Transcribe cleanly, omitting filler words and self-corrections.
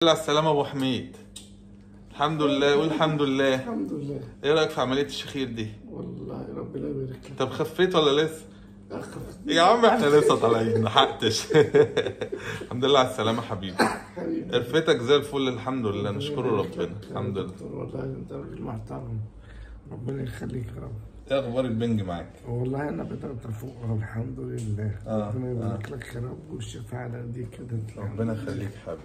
على السلامة ابو حميد. الحمد لله. قول الحمد لله. الحمد لله. ايه رايك في عملية الشخير دي؟ والله ربنا يبارك لك. طب خفيت ولا لسه؟ خفت يا عم احنا لسه طالعين لحقتش. الحمد لله على السلامة حبيبي. حبيبي قرفتك زي الفل الحمد لله، نشكر ربنا. الحمد لله. والله انت راجل محترم، ربنا يخليك يا رب. ايه اخبار البنج معاك؟ والله انا بدات افوق الحمد لله. ربنا يبارك لك يا رب والشفاعه على ايديك كده. ربنا يخليك حبيبي.